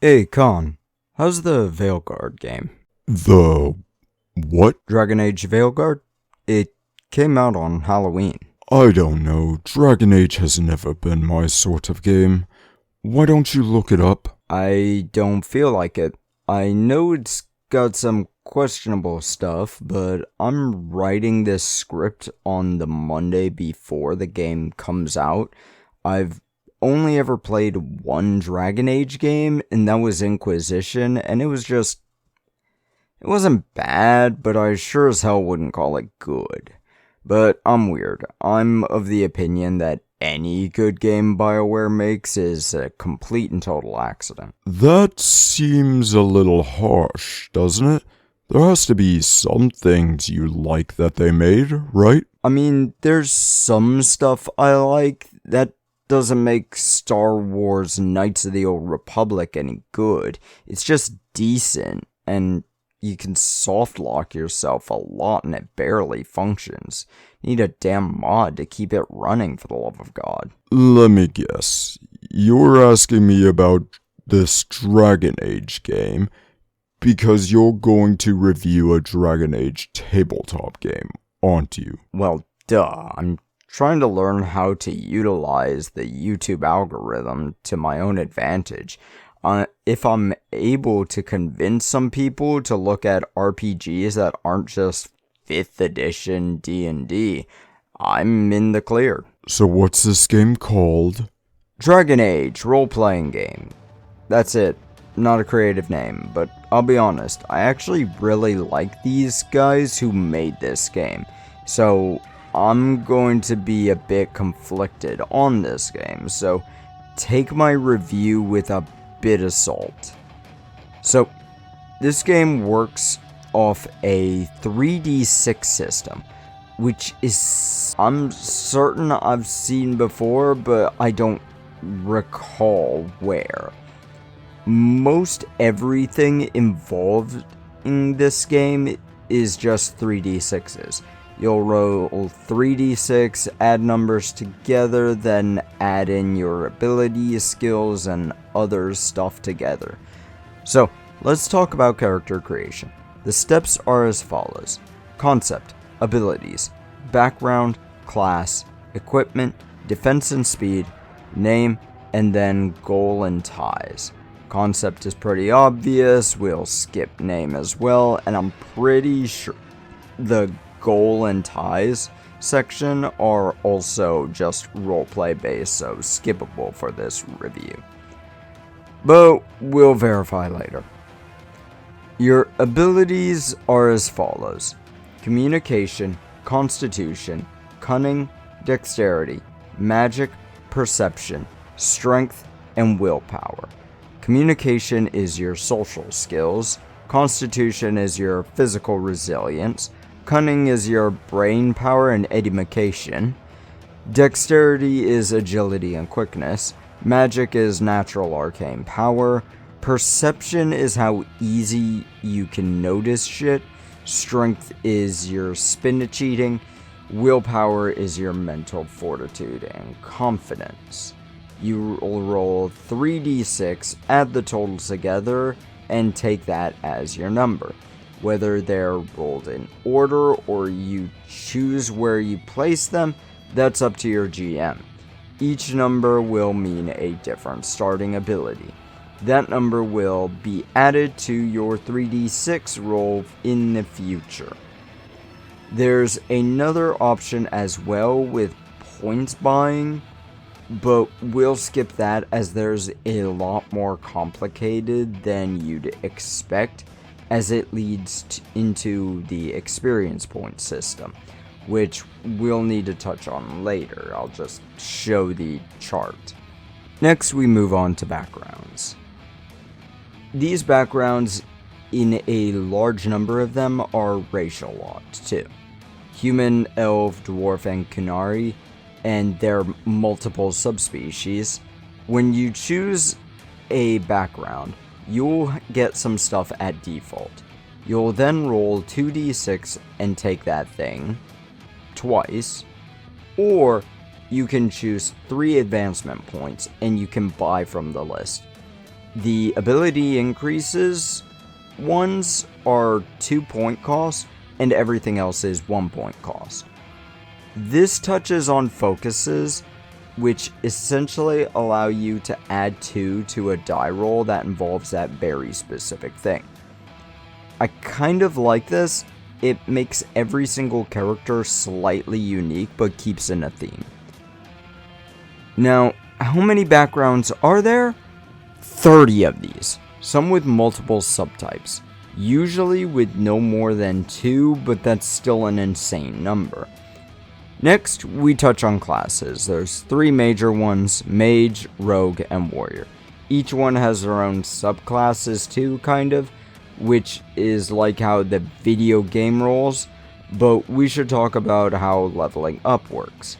Hey, Con, how's the Veilguard game? The what? Dragon Age Veilguard? It came out on Halloween. I don't know. Dragon Age has never been my sort of game. Why don't you look it up? I don't feel like it. I know it's got some questionable stuff, but I'm writing this script on the Monday before the game comes out. I've only ever played one Dragon Age game, and that was Inquisition, and it wasn't bad, but I sure as hell wouldn't call it good. But I'm weird. I'm of the opinion that any good game BioWare makes is a complete and total accident. That seems a little harsh, doesn't it? There has to be some things you like that they made, right? I mean, there's some stuff I like. That doesn't make Star Wars Knights of the Old Republic any good. It's just decent, and you can soft lock yourself a lot and it barely functions. You need a damn mod to keep it running, for the love of God. Let me guess. You're asking me about this Dragon Age game because you're going to review a Dragon Age tabletop game, aren't you? Well, duh. I'm trying to learn how to utilize the YouTube algorithm to my own advantage. If I'm able to convince some people to look at RPGs that aren't just 5th edition D&D, I'm in the clear. So what's this game called? Dragon Age Roleplaying Game. That's it. Not a creative name, but I'll be honest, I actually really like these guys who made this game. So I'm going to be a bit conflicted on this game, so take my review with a bit of salt. So, this game works off a 3d6 system, which is, I'm certain I've seen before, but I don't recall where. Most everything involved in this game is just 3d6s. You'll roll 3d6, add numbers together, then add in your abilities, skills, and other stuff together. So, let's talk about character creation. The steps are as follows. Concept, abilities, background, class, equipment, defense and speed, name, and then goal and ties. Concept is pretty obvious, we'll skip name as well, and I'm pretty sure the goal and ties section are also just roleplay based, so skippable for this review. But we'll verify later. Your abilities are as follows: communication, constitution, cunning, dexterity, magic, perception, strength, and willpower. Communication is your social skills, constitution is your physical resilience, cunning is your brain power and education, dexterity is agility and quickness, magic is natural arcane power, perception is how easy you can notice shit, strength is your spin to cheating, willpower is your mental fortitude and confidence. You will roll 3d6, add the totals together, and take that as your number. Whether they're rolled in order or you choose where you place them, that's up to your GM. Each number will mean a different starting ability. That number will be added to your 3d6 roll in the future. There's another option as well with points buying, but we'll skip that as there's a lot more complicated than you'd expect, as it leads into the experience point system, which we'll need to touch on later. I'll just show the chart. Next, we move on to backgrounds. These backgrounds, in a large number of them, are racial locked too. Human, elf, dwarf, and Kunari, and their multiple subspecies. When you choose a background, you'll get some stuff at default. You'll then roll 2d6 and take that thing twice, or you can choose 3 advancement points and you can buy from the list. The ability increases ones are 2 point cost, and everything else is 1 point cost. This touches on focuses, which essentially allow you to add 2 to a die roll that involves that very specific thing. I kind of like this. It makes every single character slightly unique, but keeps in a theme. Now, how many backgrounds are there? 30 of these, some with multiple subtypes, usually with no more than 2, but that's still an insane number. Next, we touch on classes. There's 3 major ones: Mage, Rogue, and Warrior. Each one has their own subclasses too, kind of, which is like how the video game rolls, but we should talk about how leveling up works.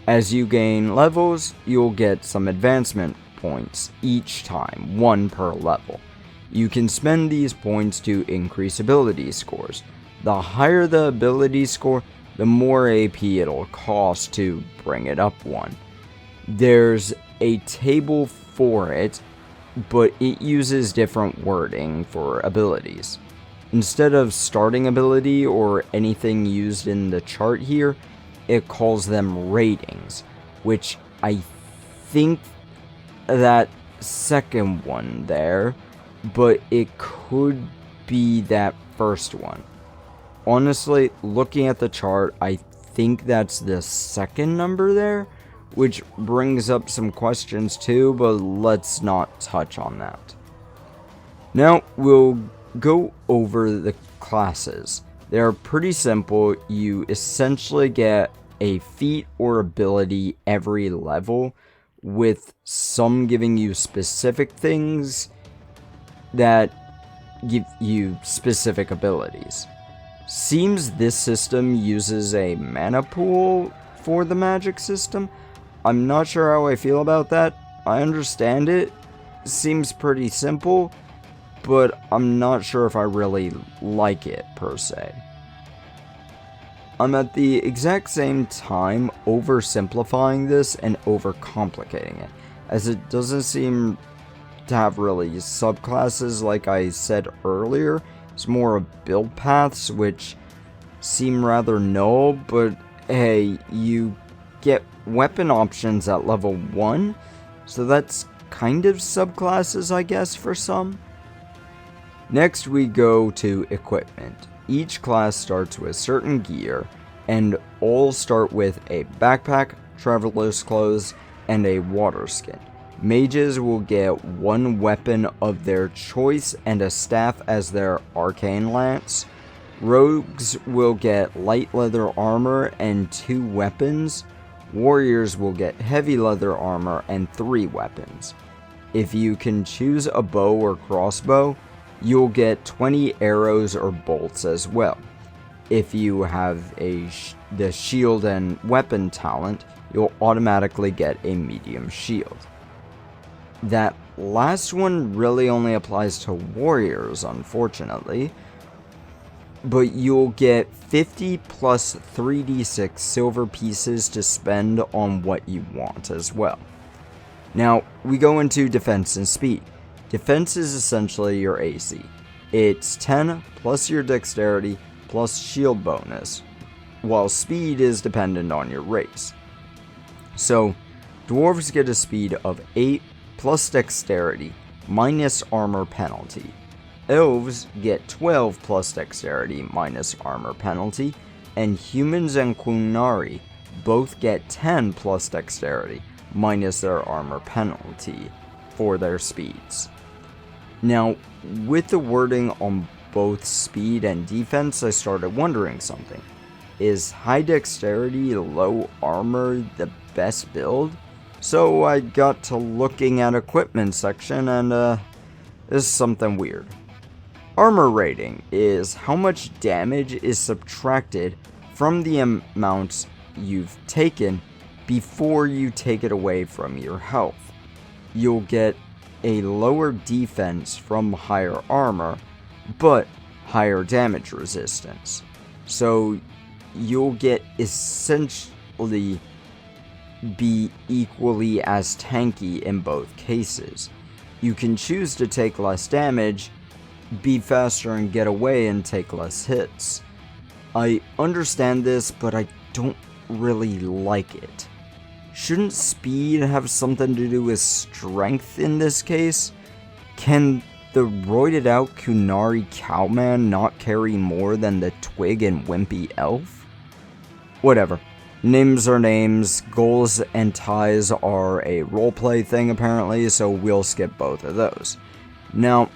As you gain levels, you'll get some advancement points each time, 1 per level. You can spend these points to increase ability scores. The higher the ability score, the more AP it'll cost to bring it up 1. There's a table for it, but it uses different wording for abilities. Instead of starting ability or anything used in the chart here, it calls them ratings, which I think that second one there, but it could be that first one. Honestly, looking at the chart, I think that's the second number there, which brings up some questions too, but let's not touch on that. Now, we'll go over the classes. They're pretty simple. You essentially get a feat or ability every level, with some giving you specific things that give you specific abilities. Seems this system uses a mana pool for the magic system. I'm not sure how I feel about that. I understand it. Seems pretty simple, but I'm not sure if I really like it per se. I'm at the exact same time oversimplifying this and overcomplicating it, as it doesn't seem to have really subclasses like I said earlier. It's more of build paths, which seem rather null, but hey, you get weapon options at level 1, so that's kind of subclasses, I guess, for some. Next, we go to equipment. Each class starts with certain gear, and all start with a backpack, traveler's clothes, and a water skin. Mages will get 1 weapon of their choice and a staff as their arcane lance. Rogues will get light leather armor and 2 weapons. Warriors will get heavy leather armor and 3 weapons. If you can choose a bow or crossbow, you'll get 20 arrows or bolts as well. If you have the shield and weapon talent, you'll automatically get a medium shield. That last one really only applies to warriors, unfortunately, but you'll get 50 plus 3d6 silver pieces to spend on what you want as well. Now, we go into defense and speed. Defense is essentially your AC. It's 10 plus your dexterity plus shield bonus, while speed is dependent on your race. So, dwarves get a speed of 8 plus dexterity minus armor penalty. Elves get 12 plus dexterity minus armor penalty, and humans and Qunari both get 10 plus dexterity minus their armor penalty for their speeds. Now, with the wording on both speed and defense, I started wondering something. Is high dexterity, low armor the best build? So I got to looking at equipment section, and this is something weird. Armor rating is how much damage is subtracted from the amounts you've taken before you take it away from your health. You'll get a lower defense from higher armor, but higher damage resistance. So you'll get essentially be equally as tanky in both cases. You can choose to take less damage, be faster and get away and take less hits. I understand this, but I don't really like it. Shouldn't speed have something to do with strength in this case? Can the roided out Kunari Cowman not carry more than the Twig and Wimpy Elf? Whatever. Names are names, goals and ties are a roleplay thing apparently, so we'll skip both of those. Now,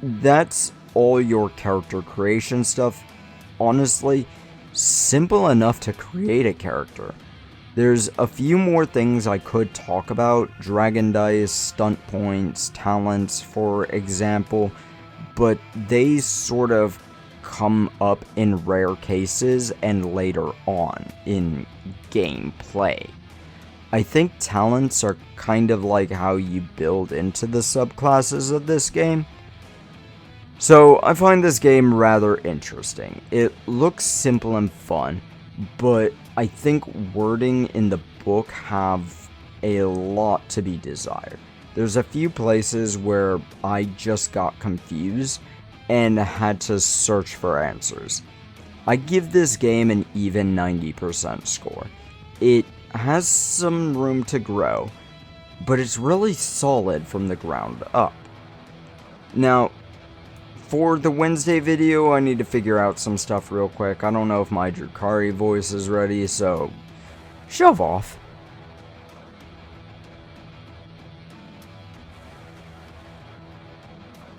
that's all your character creation stuff. Honestly, simple enough to create a character. There's a few more things I could talk about, dragon dice, stunt points, talents for example, but they sort of come up in rare cases and later on in gameplay. I think talents are kind of like how you build into the subclasses of this game. So I find this game rather interesting. It looks simple and fun, but I think wording in the book have a lot to be desired. There's a few places where I just got confused and had to search for answers. I give this game an even 90% score. It has some room to grow, but it's really solid from the ground up. Now, for the Wednesday video, I need to figure out some stuff real quick. I don't know if my Drukari voice is ready, so shove off.